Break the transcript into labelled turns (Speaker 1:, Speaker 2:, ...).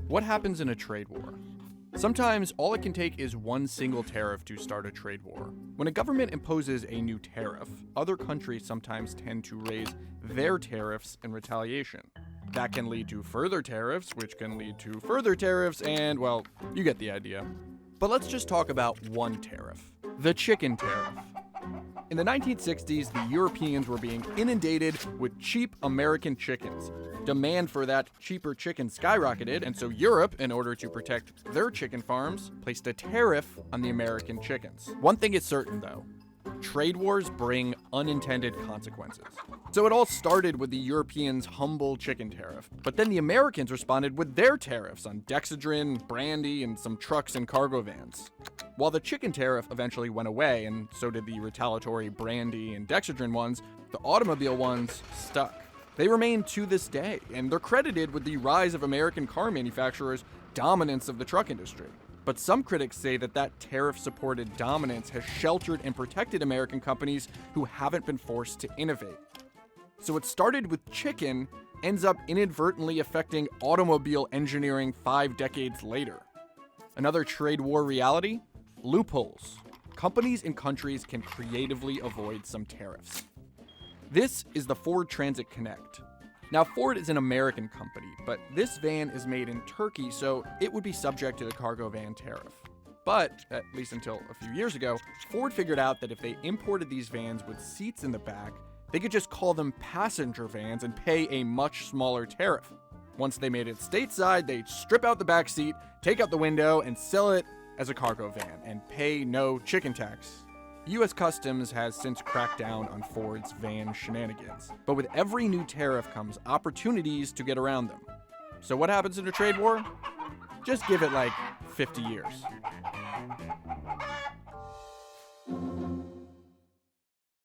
Speaker 1: What happens in a trade war? Sometimes all it can take is one single tariff to start a trade war. When a government imposes a new tariff, other countries sometimes tend to raise their tariffs in retaliation. That can lead to further tariffs, which can lead to further tariffs, and well, you get the idea. But let's just talk about one tariff, the chicken tariff. In the 1960s, the Europeans were being inundated with cheap American chickens. Demand for that cheaper chicken skyrocketed, and so Europe, in order to protect their chicken farms, placed a tariff on the American chickens. One thing is certain, though. Trade wars bring unintended consequences. So it all started with the Europeans' humble chicken tariff, but then the Americans responded with their tariffs on dexedrine, brandy, and some trucks and cargo vans. While the chicken tariff eventually went away, and so did the retaliatory brandy and dexedrine ones, the automobile ones stuck. They remain to this day, and they're credited with the rise of American car manufacturers' dominance of the truck industry. But some critics say that tariff-supported dominance has sheltered and protected American companies who haven't been forced to innovate. So what started with chicken ends up inadvertently affecting automobile engineering 5 decades later. Another trade war reality? Loopholes. Companies and countries can creatively avoid some tariffs. This is the Ford Transit Connect. Now, Ford is an American company, but this van is made in Turkey, so it would be subject to the cargo van tariff. But, at least until a few years ago, Ford figured out that if they imported these vans with seats in the back, they could just call them passenger vans and pay a much smaller tariff. Once they made it stateside, they'd strip out the back seat, take out the window, and sell it as a cargo van, and pay no chicken tax. U.S. Customs has since cracked down on Ford's van shenanigans. But with every new tariff comes opportunities to get around them. So what happens in a trade war? Just give it like 50 years.